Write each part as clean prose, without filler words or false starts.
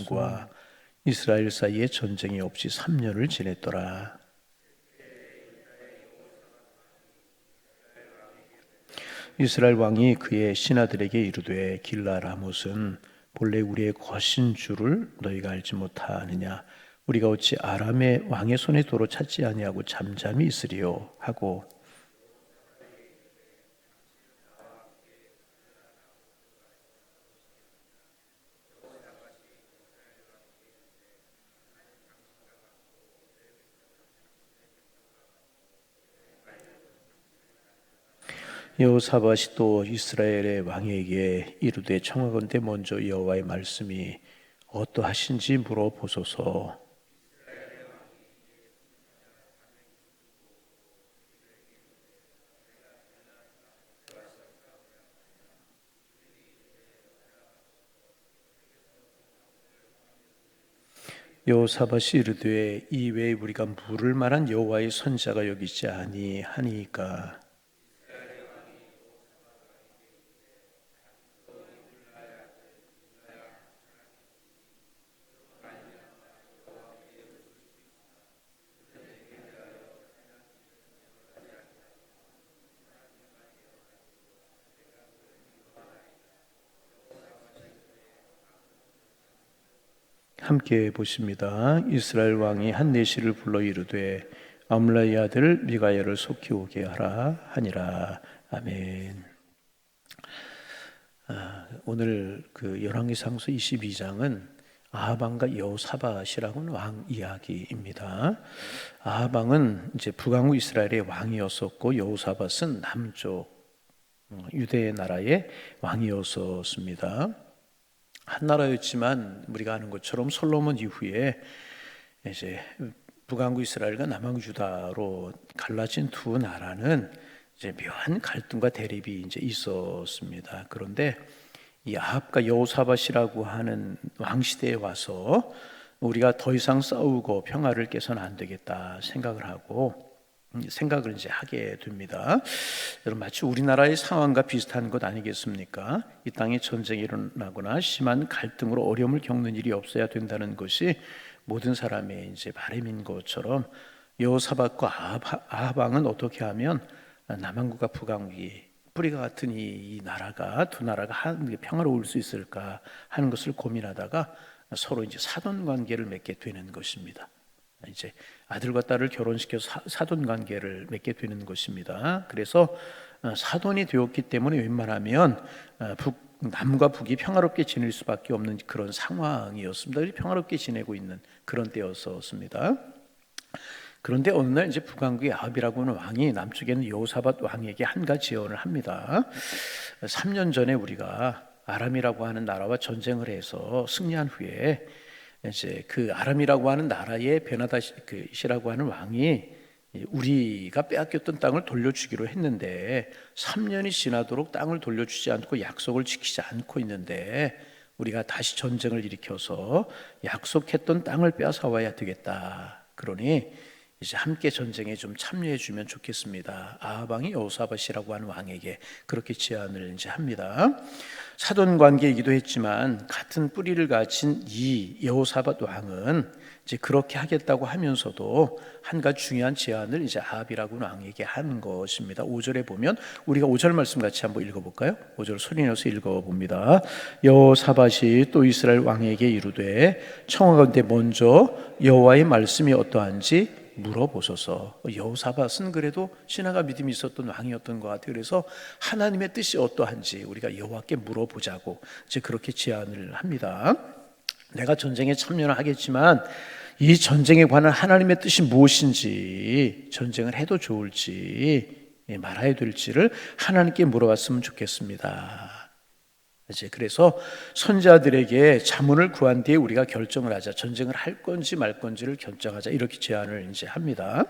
왕과 이스라엘 사이에 전쟁이 없이 3년을 지냈더라. 이스라엘 왕이 그의 신하들에게 이르되 길라라못은 본래 우리의 것인 줄을 너희가 알지 못하느냐. 우리가 어찌 아람의 왕의 손에 도로 찾지 아니하고 잠잠히 있으리요 하고, 여호사밧이 또 이스라엘의 왕에게 이르되 청하건대 먼저 여호와의 말씀이 어떠하신지 물어보소서. 여호사밧이 이르되 이 외에 우리가 물을 만한 여호와의 선자가 여기 있지 아니하니까. 함께 보십니다. 이스라엘 왕이 한 내시를 불러 이르되 암므라의 아들 미가야를 속히 오게 하라 하니라. 아멘. 오늘 그 열왕기상서 22장은 아합 왕과 여호사밧이라고 하는 왕 이야기입니다. 아합 왕은 이제 북왕국 이스라엘의 왕이었었고, 여호사밧은 남쪽 유대 나라의 왕이었었습니다. 한 나라였지만 우리가 아는 것처럼 솔로몬 이후에 이제 북왕국 이스라엘과 남왕국 유다로 갈라진 두 나라는 이제 묘한 갈등과 대립이 이제 있었습니다. 그런데 이 아합과 여호사밧이라고 하는 왕 시대에 와서 우리가 더 이상 싸우고 평화를 깨서는 안 되겠다 생각을 이제 하게 됩니다. 여러분, 마치 우리나라의 상황과 비슷한 것 아니겠습니까? 이 땅에 전쟁이 일어나거나 심한 갈등으로 어려움을 겪는 일이 없어야 된다는 것이 모든 사람의 이제 바람인 것처럼, 여호사밧과 아합 왕은 어떻게 하면 남왕국과 북왕국이 뿌리가 같은 이 나라가, 두 나라가 평화로울 수 있을까 하는 것을 고민하다가 서로 이제 사돈 관계를 맺게 되는 것입니다. 이제 아들과 딸을 결혼시켜서 사돈 관계를 맺게 되는 것입니다. 그래서 사돈이 되었기 때문에 웬만하면 남과 북이 평화롭게 지낼 수밖에 없는 그런 상황이었습니다. 평화롭게 지내고 있는 그런 때였었습니다. 그런데 어느 날 이제 북왕국의 아합이라고 하는 왕이 남쪽에 있는 여호사밧 왕에게 한 가지 제언을 합니다. 3년 전에 우리가 아람이라고 하는 나라와 전쟁을 해서 승리한 후에 이제 그 아람이라고 하는 나라의 베나닷이라고 하는 왕이 우리가 빼앗겼던 땅을 돌려주기로 했는데 3년이 지나도록 땅을 돌려주지 않고 약속을 지키지 않고 있는데, 우리가 다시 전쟁을 일으켜서 약속했던 땅을 빼앗아 와야 되겠다. 그러니 이제 함께 전쟁에 좀 참여해 주면 좋겠습니다. 아합 왕이 여호사밧이라고 하는 왕에게 그렇게 제안을 이제 합니다. 사돈 관계이기도 했지만 같은 뿌리를 가진 이 여호사밧 왕은 이제 그렇게 하겠다고 하면서도 한 가지 중요한 제안을 이제 아합이라고 하는 왕에게 하는 것입니다. 5절에 보면, 우리가 5절 말씀 같이 한번 읽어볼까요? 5절 소리 내서 읽어봅니다. 여호사밧이 또 이스라엘 왕에게 이르되 청하건대 먼저 여호와의 말씀이 어떠한지 물어보소서. 여호사밧은 그래도 신앙과 믿음이 있었던 왕이었던 것 같아요. 그래서 하나님의 뜻이 어떠한지 우리가 여호와께 물어보자고 이제 그렇게 제안을 합니다. 내가 전쟁에 참여를 하겠지만 이 전쟁에 관한 하나님의 뜻이 무엇인지, 전쟁을 해도 좋을지 말아야 될지를 하나님께 물어봤으면 좋겠습니다. 이제 그래서 선자들에게 자문을 구한 뒤에 우리가 결정을 하자, 전쟁을 할 건지 말 건지를 결정하자, 이렇게 제안을 이제 합니다.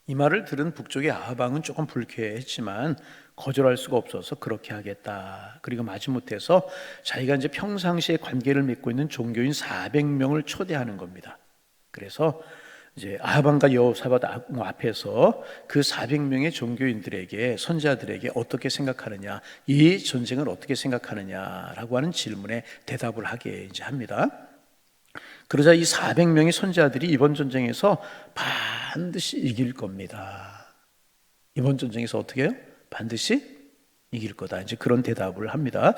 이 말을 들은 북쪽의 아합 왕은 조금 불쾌했지만 거절할 수가 없어서 그렇게 하겠다. 그리고 마지못해서 자기가 이제 평상시에 관계를 맺고 있는 종교인 400명을 초대하는 겁니다. 그래서 이제 아하방과 여호사밧 앞에서 그 400명의 종교인들에게, 선지자들에게 어떻게 생각하느냐, 이 전쟁을 어떻게 생각하느냐라고 하는 질문에 대답을 하게 이제 합니다. 그러자 이 400명의 선지자들이 이번 전쟁에서 반드시 이길 겁니다. 이번 전쟁에서 어떻게 해요? 반드시 이길 거다. 이제 그런 대답을 합니다.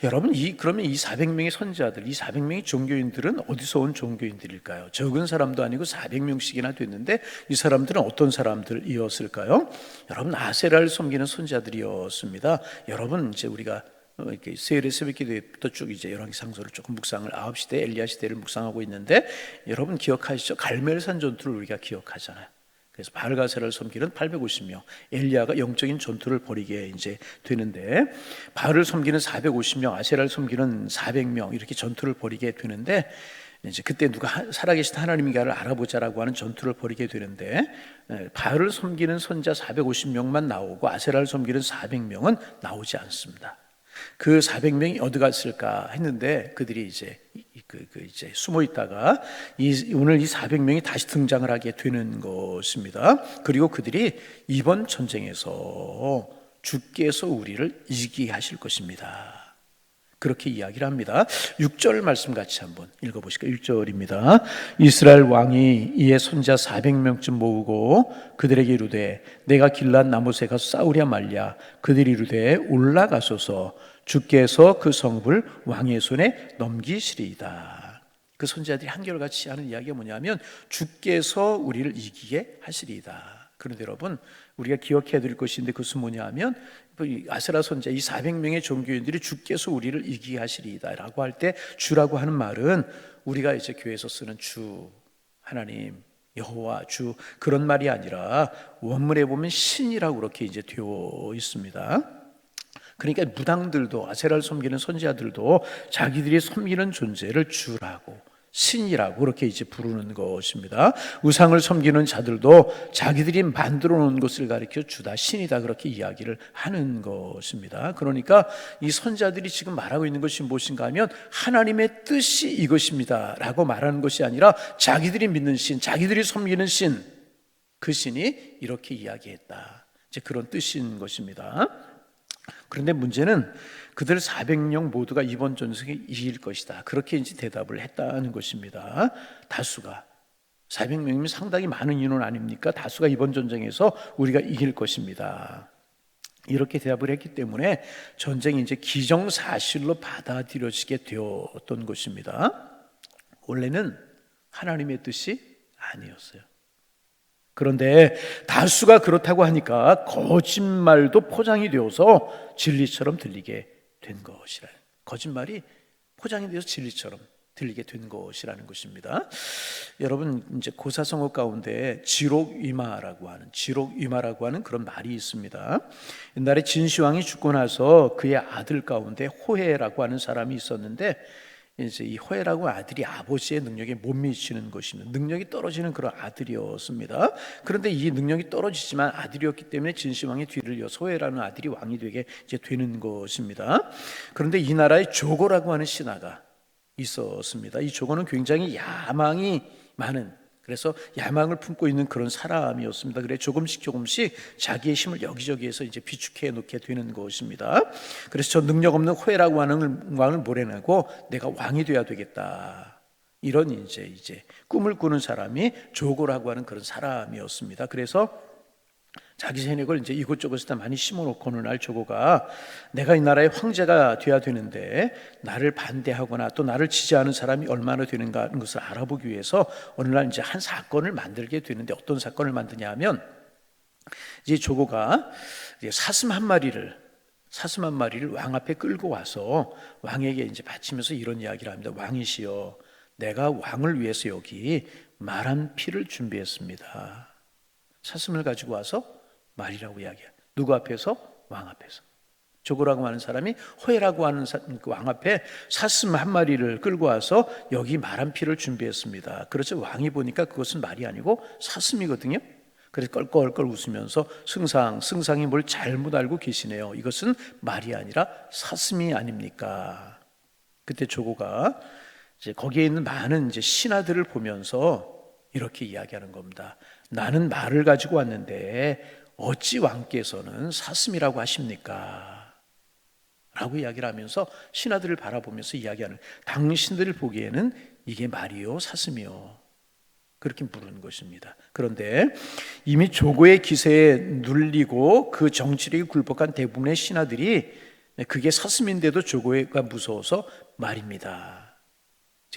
여러분, 그러면 이 400명의 선지자들, 이 400명의 종교인들은 어디서 온 종교인들일까요? 적은 사람도 아니고 400명씩이나 됐는데 이 사람들은 어떤 사람들이었을까요? 여러분, 아세라를 섬기는 선지자들이었습니다. 여러분, 이제 우리가 이렇게 세일의 새벽기도부터 쭉 이제 열왕기상서를 조금 묵상을 9시대 엘리야 시대를 묵상하고 있는데, 여러분 기억하시죠? 갈멜산 전투를 우리가 기억하잖아요. 그래서 바알가세라를 섬기는 850명, 엘리야가 영적인 전투를 벌이게 이제 되는데, 바알을 섬기는 450명, 아세라를 섬기는 400명 이렇게 전투를 벌이게 되는데, 이제 그때 누가 살아계신 하나님인가를 알아보자라고 하는 전투를 벌이게 되는데, 바알을 섬기는 선자 450명만 나오고 아세라를 섬기는 400명은 나오지 않습니다. 그 400명이 어디 갔을까 했는데 그들이 이제 이제 숨어 있다가 오늘 이 400명이 다시 등장을 하게 되는 것입니다. 그리고 그들이 이번 전쟁에서 주께서 우리를 이기게 하실 것입니다. 그렇게 이야기를 합니다. 6절 말씀 같이 한번 읽어보실까요? 6절입니다. 이스라엘 왕이 이에 선자 400명쯤 모으고 그들에게 이르되 내가 길앗 나못에 가서 싸우랴 말랴. 그들이 이르되 올라가소서 주께서 그 성읍을 왕의 손에 넘기시리이다. 그 선지자들이 한결같이 하는 이야기가 뭐냐면 주께서 우리를 이기게 하시리이다. 그런데 여러분, 우리가 기억해야 될 것인데 그것은 뭐냐 하면 아세라 선지자 이 400명의 종교인들이 주께서 우리를 이기게 하시리이다 라고 할 때 주라고 하는 말은 우리가 이제 교회에서 쓰는 주, 하나님, 여호와, 주, 그런 말이 아니라 원문에 보면 신이라고 그렇게 이제 되어 있습니다. 그러니까 무당들도, 아세라를 섬기는 선지자들도 자기들이 섬기는 존재를 주라고, 신이라고 그렇게 이제 부르는 것입니다. 우상을 섬기는 자들도 자기들이 만들어 놓은 것을 가리켜 주다, 신이다 그렇게 이야기를 하는 것입니다. 그러니까 이 선지자들이 지금 말하고 있는 것이 무엇인가 하면 하나님의 뜻이 이것입니다 라고 말하는 것이 아니라 자기들이 믿는 신, 자기들이 섬기는 신, 그 신이 이렇게 이야기했다, 이제 그런 뜻인 것입니다. 그런데 문제는 그들 400명 모두가 이번 전쟁에 이길 것이다, 그렇게 이제 대답을 했다는 것입니다. 다수가 400명이면 상당히 많은 인원 아닙니까? 다수가 이번 전쟁에서 우리가 이길 것입니다, 이렇게 대답을 했기 때문에 전쟁이 이제 기정사실로 받아들여지게 되었던 것입니다. 원래는 하나님의 뜻이 아니었어요. 그런데 다수가 그렇다고 하니까 거짓말도 포장이 되어서 진리처럼 들리게 된 것이라, 거짓말이 포장이 되어서 진리처럼 들리게 된 것이라는 것입니다. 여러분, 이제 고사성어 가운데 지록위마라고 하는 그런 말이 있습니다. 옛날에 진시황이 죽고 나서 그의 아들 가운데 호해라고 하는 사람이 있었는데, 이제 이 호해라고 아들이 아버지의 능력에 못 미치는 것입니다. 능력이 떨어지는 그런 아들이었습니다. 그런데 이 능력이 떨어지지만 아들이었기 때문에 진시황의 뒤를 이어서 호해라는 아들이 왕이 되게 이제 되는 것입니다. 그런데 이 나라에 조고라고 하는 신하가 있었습니다. 이 조고는 굉장히 야망이 많은, 그래서 야망을 품고 있는 그런 사람이었습니다. 그래 조금씩 자기의 힘을 여기저기에서 이제 비축해 놓게 되는 것입니다. 그래서 저 능력 없는 호해라고 하는 왕을 몰아내고 내가 왕이 돼야 되겠다, 이런 이제 꿈을 꾸는 사람이 조고라고 하는 그런 사람이었습니다. 그래서 자기 세력을 이제 이곳저곳에다 많이 심어놓고 어느 날 조고가 내가 이 나라의 황제가 돼야 되는데 나를 반대하거나 또 나를 지지하는 사람이 얼마나 되는가 하는 것을 알아보기 위해서 어느 날 이제 한 사건을 만들게 되는데, 어떤 사건을 만드냐 하면 이제 조고가 사슴 한 마리를 왕 앞에 끌고 와서 왕에게 이제 바치면서 이런 이야기를 합니다. 왕이시여, 내가 왕을 위해서 여기 말 한 피를 준비했습니다. 사슴을 가지고 와서 말이라고 이야기해요. 누구 앞에서? 왕 앞에서. 조고라고 하는 사람이 호해라고 하는 그 왕 앞에 사슴 한 마리를 끌고 와서 여기 말 한 피를 준비했습니다. 그렇죠. 왕이 보니까 그것은 말이 아니고 사슴이거든요. 그래서 껄껄껄 웃으면서 승상이 뭘 잘못 알고 계시네요. 이것은 말이 아니라 사슴이 아닙니까? 그때 조고가 이제 거기에 있는 많은 이제 신하들을 보면서 이렇게 이야기하는 겁니다. 나는 말을 가지고 왔는데 어찌 왕께서는 사슴이라고 하십니까? 라고 이야기를 하면서 신하들을 바라보면서 이야기하는, 당신들 보기에는 이게 말이요 사슴이요, 그렇게 물은 것입니다. 그런데 이미 조고의 기세에 눌리고 그 정치력이 굴복한 대부분의 신하들이 그게 사슴인데도 조고가 무서워서 말입니다,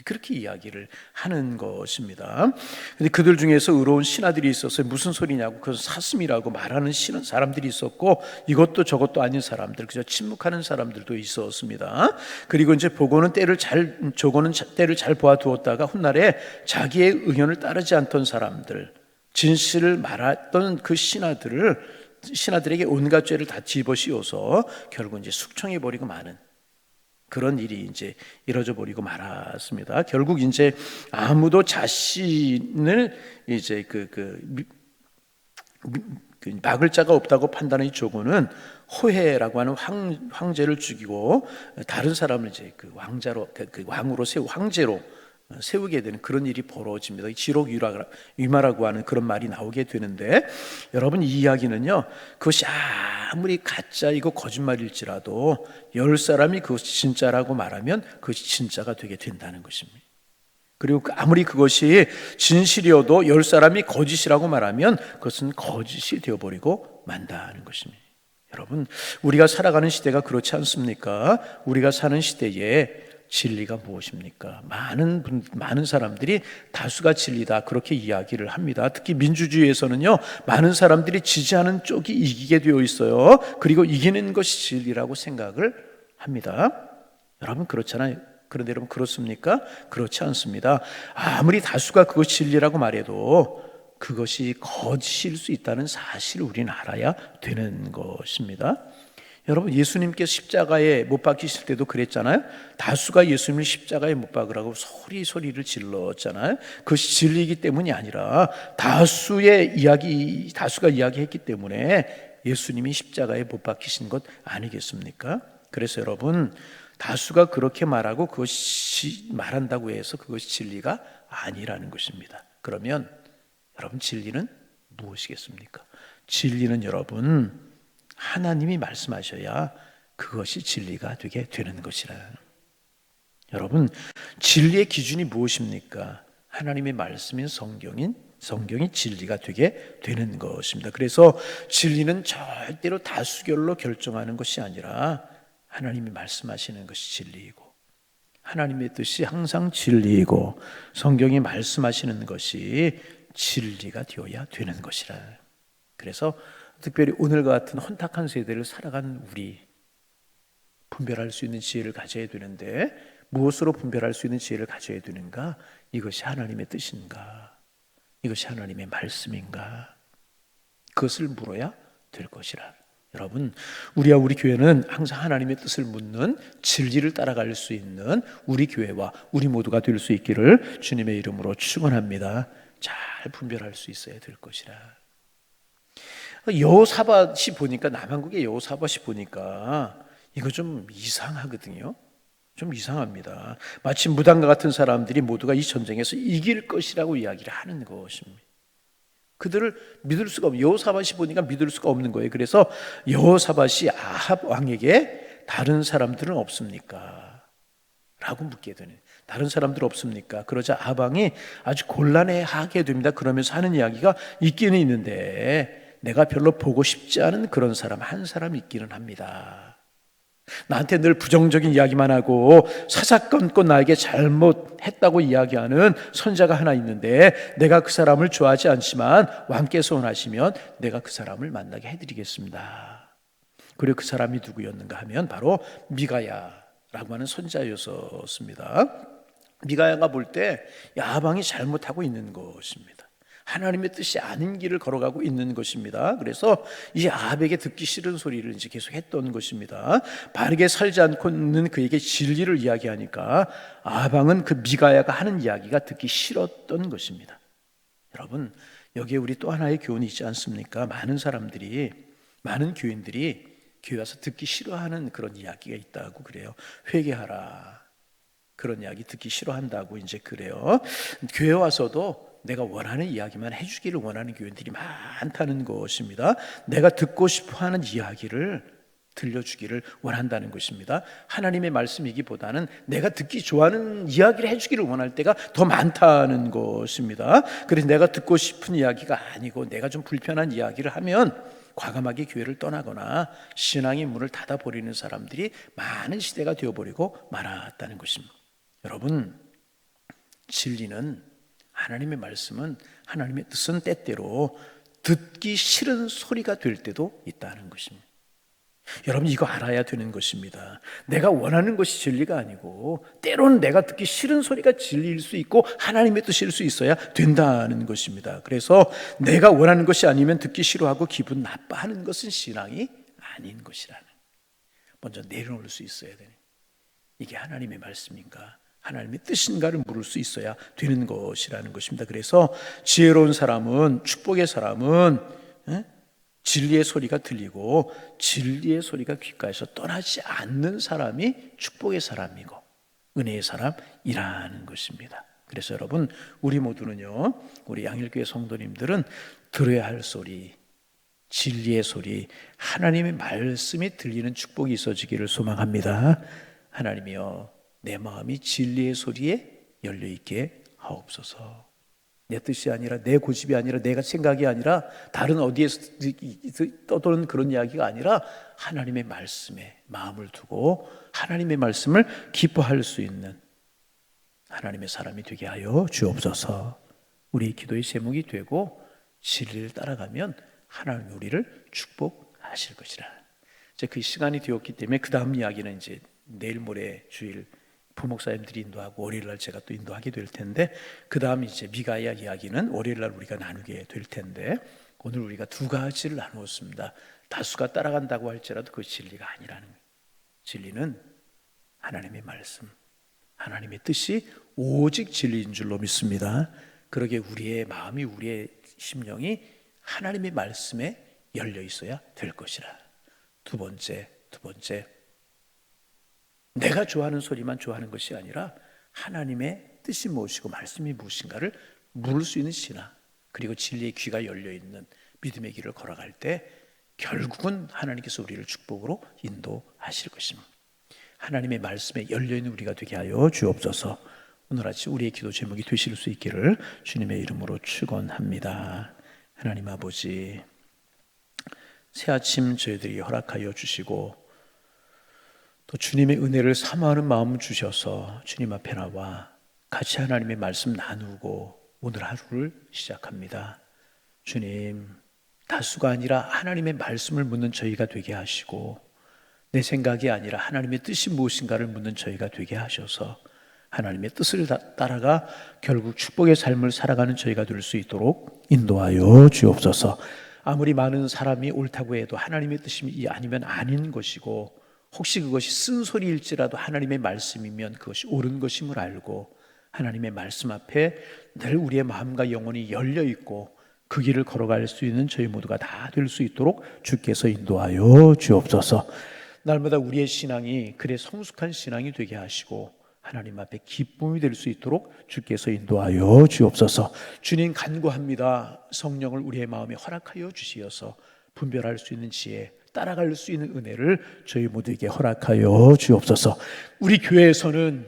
그렇게 이야기를 하는 것입니다. 근데 그들 중에서 의로운 신하들이 있어서 무슨 소리냐고 그것은 사슴이라고 말하는 사람들이 있었고, 이것도 저것도 아닌 사람들, 그저 침묵하는 사람들도 있었습니다. 그리고 이제 조고는 때를 잘 보아두었다가 훗날에 자기의 의견을 따르지 않던 사람들, 진실을 말했던 그 신하들에게 온갖 죄를 다 집어씌워서 결국 이제 숙청해 버리고 마는 그런 일이 이제 이뤄져 버리고 말았습니다. 결국 이제 아무도 자신을 이제 막을 자가 없다고 판단한 조고는 호해라고 하는 황제를 죽이고 다른 사람을 이제 왕으로 황제로 세우게 되는 그런 일이 벌어집니다. 지록위마라고 하는 그런 말이 나오게 되는데, 여러분 이 이야기는요, 그것이 아무리 가짜이고 거짓말일지라도 10사람이 그것이 진짜라고 말하면 그것이 진짜가 되게 된다는 것입니다. 그리고 아무리 그것이 진실이어도 10사람이 거짓이라고 말하면 그것은 거짓이 되어버리고 만다는 것입니다. 여러분, 우리가 살아가는 시대가 그렇지 않습니까? 우리가 사는 시대에 진리가 무엇입니까? 많은 사람들이 다수가 진리다 그렇게 이야기를 합니다. 특히 민주주의에서는요, 많은 사람들이 지지하는 쪽이 이기게 되어 있어요. 그리고 이기는 것이 진리라고 생각을 합니다. 여러분 그렇잖아요. 그런데 여러분 그렇습니까? 그렇지 않습니다. 아무리 다수가 그것이 진리라고 말해도 그것이 거짓일 수 있다는 사실을 우리는 알아야 되는 것입니다. 여러분 예수님께서 십자가에 못 박히실 때도 그랬잖아요. 다수가 예수님을 십자가에 못 박으라고 소리를 질렀잖아요. 그것이 진리이기 때문이 아니라 다수가 이야기했기 때문에 예수님이 십자가에 못 박히신 것 아니겠습니까? 그래서 여러분, 다수가 그렇게 말하고 그것이 말한다고 해서 그것이 진리가 아니라는 것입니다. 그러면 여러분 진리는 무엇이겠습니까? 진리는 여러분 하나님이 말씀하셔야 그것이 진리가 되게 되는 것이라. 여러분 진리의 기준이 무엇입니까? 하나님의 말씀인 성경이 진리가 되게 되는 것입니다. 그래서 진리는 절대로 다수결로 결정하는 것이 아니라 하나님이 말씀하시는 것이 진리이고, 하나님의 뜻이 항상 진리이고, 성경이 말씀하시는 것이 진리가 되어야 되는 것이라. 그래서 특별히 오늘과 같은 혼탁한 세대를 살아가는 우리, 분별할 수 있는 지혜를 가져야 되는데 무엇으로 분별할 수 있는 지혜를 가져야 되는가? 이것이 하나님의 뜻인가? 이것이 하나님의 말씀인가? 그것을 물어야 될 것이라. 여러분, 우리 교회는 항상 하나님의 뜻을 묻는, 진리를 따라갈 수 있는 우리 교회와 우리 모두가 될 수 있기를 주님의 이름으로 축원합니다. 잘 분별할 수 있어야 될 것이라. 여호사밧이 보니까, 남한국의 여호사밧이 보니까 이거 좀 이상하거든요. 좀 이상합니다. 마치 무당과 같은 사람들이 모두가 이 전쟁에서 이길 것이라고 이야기를 하는 것입니다. 그들을 믿을 수가 없는, 여호사밧이 보니까 믿을 수가 없는 거예요. 그래서 여호사밧이 아합 왕에게 다른 사람들은 없습니까? 라고 묻게 되는, 다른 사람들 없습니까? 그러자 아합 왕이 아주 곤란해하게 됩니다. 그러면서 하는 이야기가 있기는 있는데, 내가 별로 보고 싶지 않은 그런 사람 한 사람 있기는 합니다. 나한테 늘 부정적인 이야기만 하고 사사건건 나에게 잘못했다고 이야기하는 선자가 하나 있는데, 내가 그 사람을 좋아하지 않지만 왕께서 원하시면 내가 그 사람을 만나게 해드리겠습니다. 그리고 그 사람이 누구였는가 하면 바로 미가야라고 하는 선자였습니다. 미가야가 볼 때 야방이 잘못하고 있는 것입니다. 하나님의 뜻이 아닌 길을 걸어가고 있는 것입니다. 그래서 이 아합에게 듣기 싫은 소리를 이제 계속 했던 것입니다. 바르게 살지 않고는 그에게 진리를 이야기하니까 아합 왕은 그 미가야가 하는 이야기가 듣기 싫었던 것입니다. 여러분, 여기에 우리 또 하나의 교훈이 있지 않습니까? 많은 교인들이 교회 와서 듣기 싫어하는 그런 이야기가 있다고 그래요. 회개하라, 그런 이야기 듣기 싫어한다고 이제 그래요. 교회 와서도 내가 원하는 이야기만 해주기를 원하는 교인들이 많다는 것입니다. 내가 듣고 싶어하는 이야기를 들려주기를 원한다는 것입니다. 하나님의 말씀이기보다는 내가 듣기 좋아하는 이야기를 해주기를 원할 때가 더 많다는 것입니다. 그래서 내가 듣고 싶은 이야기가 아니고 내가 좀 불편한 이야기를 하면 과감하게 교회를 떠나거나 신앙의 문을 닫아버리는 사람들이 많은 시대가 되어버리고 말았다는 것입니다. 여러분, 진리는, 하나님의 말씀은, 하나님의 뜻은 때때로 듣기 싫은 소리가 될 때도 있다는 것입니다. 여러분, 이거 알아야 되는 것입니다. 내가 원하는 것이 진리가 아니고 때로는 내가 듣기 싫은 소리가 진리일 수 있고 하나님의 뜻일 수 있어야 된다는 것입니다. 그래서 내가 원하는 것이 아니면 듣기 싫어하고 기분 나빠하는 것은 신앙이 아닌 것이라는, 먼저 내려놓을 수 있어야 되는, 이게 하나님의 말씀인가 하나님의 뜻인가를 물을 수 있어야 되는 것이라는 것입니다. 그래서 지혜로운 사람은, 축복의 사람은 진리의 소리가 들리고 진리의 소리가 귓가에서 떠나지 않는 사람이 축복의 사람이고 은혜의 사람이라는 것입니다. 그래서 여러분, 우리 모두는요, 우리 양일교회 성도님들은 들어야 할 소리, 진리의 소리, 하나님의 말씀이 들리는 축복이 있어지기를 소망합니다. 하나님이여, 내 마음이 진리의 소리에 열려있게 하옵소서. 내 뜻이 아니라, 내 고집이 아니라, 내가 생각이 아니라, 다른 어디에서 떠도는 그런 이야기가 아니라 하나님의 말씀에 마음을 두고 하나님의 말씀을 기뻐할 수 있는 하나님의 사람이 되게 하여 주옵소서. 우리 기도의 제목이 되고 진리를 따라가면 하나님 우리를 축복하실 것이라. 이제 그 시간이 되었기 때문에 그 다음 이야기는 이제 내일 모레 주일 부목사님들이 인도하고 월요일날 제가 또 인도하게 될 텐데, 그 다음 이제 미가야 이야기는 월요일날 우리가 나누게 될 텐데, 오늘 우리가 두 가지를 나누었습니다. 다수가 따라간다고 할지라도 그 진리가 아니라는 거예요. 진리는 하나님의 말씀, 하나님의 뜻이 오직 진리인 줄로 믿습니다. 그러게 우리의 마음이, 우리의 심령이 하나님의 말씀에 열려 있어야 될 것이라. 두 번째, 내가 좋아하는 소리만 좋아하는 것이 아니라 하나님의 뜻이 무엇이고 말씀이 무엇인가를 물을 수 있는 신앙, 그리고 진리의 귀가 열려있는 믿음의 길을 걸어갈 때 결국은 하나님께서 우리를 축복으로 인도하실 것입니다. 하나님의 말씀에 열려있는 우리가 되게 하여 주옵소서. 오늘 아침 우리의 기도 제목이 되실 수 있기를 주님의 이름으로 축원합니다. 하나님 아버지, 새 아침 저희들이 허락하여 주시고 또 주님의 은혜를 사모하는 마음 주셔서 주님 앞에 나와 같이 하나님의 말씀 나누고 오늘 하루를 시작합니다. 주님, 다수가 아니라 하나님의 말씀을 묻는 저희가 되게 하시고 내 생각이 아니라 하나님의 뜻이 무엇인가를 묻는 저희가 되게 하셔서 하나님의 뜻을 따라가 결국 축복의 삶을 살아가는 저희가 될 수 있도록 인도하여 주옵소서. 아무리 많은 사람이 옳다고 해도 하나님의 뜻이 아니면 아닌 것이고, 혹시 그것이 쓴소리일지라도 하나님의 말씀이면 그것이 옳은 것임을 알고 하나님의 말씀 앞에 늘 우리의 마음과 영혼이 열려 있고 그 길을 걸어갈 수 있는 저희 모두가 다 될 수 있도록 주께서 인도하여 주옵소서. 날마다 우리의 신앙이 그래 성숙한 신앙이 되게 하시고 하나님 앞에 기쁨이 될 수 있도록 주께서 인도하여 주옵소서. 주님 간구합니다. 성령을 우리의 마음에 허락하여 주시어서 분별할 수 있는 지혜, 따라갈 수 있는 은혜를 저희 모두에게 허락하여 주옵소서. 우리 교회에서는,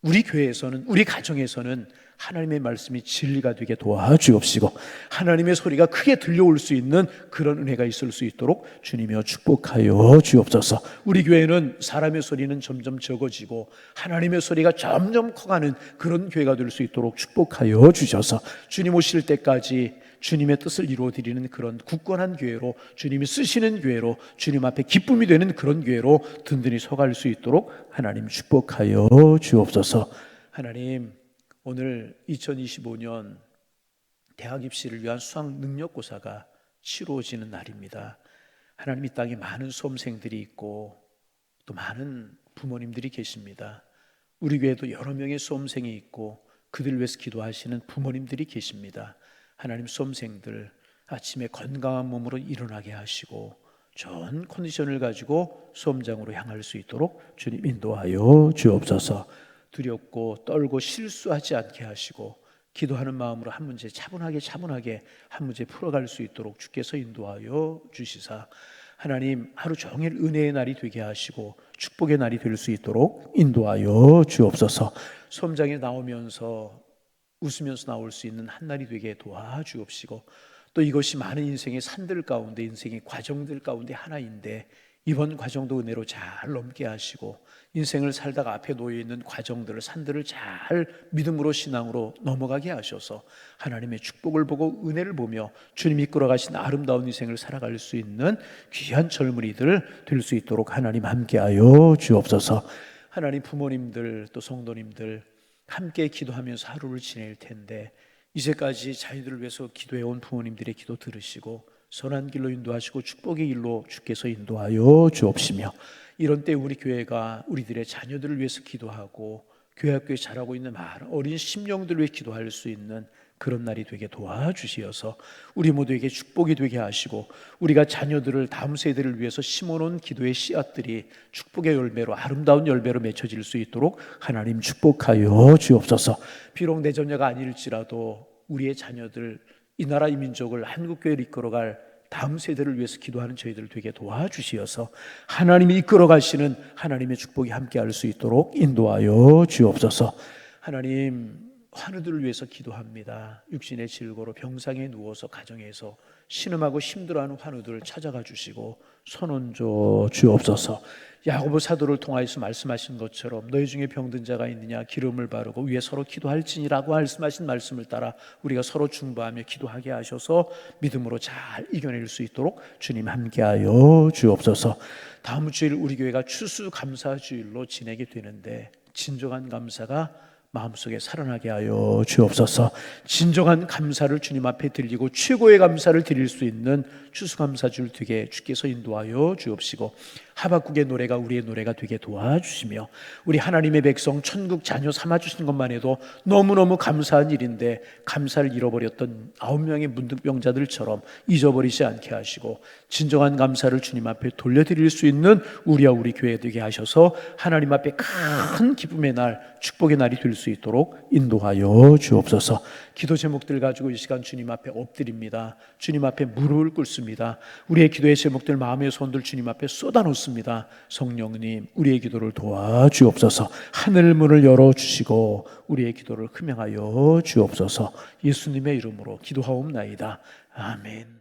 우리 가정에서는 하나님의 말씀이 진리가 되게 도와주옵시고 하나님의 소리가 크게 들려올 수 있는 그런 은혜가 있을 수 있도록 주님이여 축복하여 주옵소서. 우리 교회는 사람의 소리는 점점 적어지고 하나님의 소리가 점점 커가는 그런 교회가 될 수 있도록 축복하여 주셔서 주님 오실 때까지 주님의 뜻을 이루어드리는 그런 굳건한 교회로, 주님이 쓰시는 교회로, 주님 앞에 기쁨이 되는 그런 교회로 든든히 서갈 수 있도록 하나님 축복하여 주옵소서. 하나님, 오늘 2025년 대학 입시를 위한 수학 능력고사가 치루어지는 날입니다. 하나님, 이 땅에 많은 수험생들이 있고 또 많은 부모님들이 계십니다. 우리 교회도 여러 명의 수험생이 있고 그들 위해서 기도하시는 부모님들이 계십니다. 하나님, 수험생들 아침에 건강한 몸으로 일어나게 하시고 좋은 컨디션을 가지고 수험장으로 향할 수 있도록 주님 인도하여 주옵소서. 두렵고 떨고 실수하지 않게 하시고 기도하는 마음으로 한 문제 차분하게 한 문제 풀어갈 수 있도록 주께서 인도하여 주시사 하나님 하루 종일 은혜의 날이 되게 하시고 축복의 날이 될 수 있도록 인도하여 주옵소서. 수험장에 나오면서 웃으면서 나올 수 있는 한 날이 되게 도와주옵시고, 또 이것이 많은 인생의 산들 가운데, 인생의 과정들 가운데 하나인데 이번 과정도 은혜로 잘 넘게 하시고, 인생을 살다가 앞에 놓여있는 과정들을, 산들을 잘 믿음으로 신앙으로 넘어가게 하셔서 하나님의 축복을 보고 은혜를 보며 주님이 이끌어가신 아름다운 인생을 살아갈 수 있는 귀한 젊은이들 될 수 있도록 하나님 함께하여 주옵소서. 하나님, 부모님들 또 성도님들 함께 기도하면서 하루를 지낼 텐데 이제까지 자녀들을 위해서 기도해온 부모님들의 기도 들으시고 선한 길로 인도하시고 축복의 길로 주께서 인도하여 주옵시며, 이런 때 우리 교회가 우리들의 자녀들을 위해서 기도하고 교회 학교에 자라고 있는 많은 어린 심령들을 위해 기도할 수 있는 그런 날이 되게 도와주시어서 우리 모두에게 축복이 되게 하시고, 우리가 자녀들을 다음 세대를 위해서 심어놓은 기도의 씨앗들이 축복의 열매로, 아름다운 열매로 맺혀질 수 있도록 하나님 축복하여 주옵소서. 비록 내 자녀가 아닐지라도 우리의 자녀들, 이 나라 이 민족을 한국교회를 이끌어갈 다음 세대를 위해서 기도하는 저희들을 되게 도와주시어서 하나님이 이끌어 가시는 하나님의 축복이 함께할 수 있도록 인도하여 주옵소서. 하나님, 환우들을 위해서 기도합니다. 육신의 질고로 병상에 누워서 가정에서 신음하고 힘들어하는 환우들을 찾아가 주시고 손온줘 주옵소서. 야고보 사도를 통하여서 말씀하신 것처럼 너희 중에 병든 자가 있느냐 기름을 바르고 위에 서로 기도할지니라고 말씀하신 말씀을 따라 우리가 서로 중보하며 기도하게 하셔서 믿음으로 잘 이겨낼 수 있도록 주님 함께하여 주옵소서. 다음 주일 우리 교회가 추수감사주일로 지내게 되는데 진정한 감사가 마음속에 살아나게 하여 주옵소서. 진정한 감사를 주님 앞에 드리고 최고의 감사를 드릴 수 있는 추수감사주일 되게 주께서 인도하여 주옵시고, 하박국의 노래가 우리의 노래가 되게 도와주시며, 우리 하나님의 백성 천국 자녀 삼아주신 것만 해도 너무너무 감사한 일인데 감사를 잃어버렸던 9명의 문득병자들처럼 잊어버리지 않게 하시고 진정한 감사를 주님 앞에 돌려드릴 수 있는 우리와 우리 교회 되게 하셔서 하나님 앞에 큰 기쁨의 날, 축복의 날이 될 수 있도록 인도하여 주옵소서. 기도 제목들 가지고 이 시간 주님 앞에 엎드립니다. 주님 앞에 무릎을 꿇습니다. 우리의 기도의 제목들, 마음의 손들 주님 앞에 쏟아놓습니다. 성령님, 우리의 기도를 도와주옵소서. 하늘 문을 열어주시고 우리의 기도를 흠양하여 주옵소서. 예수님의 이름으로 기도하옵나이다. 아멘.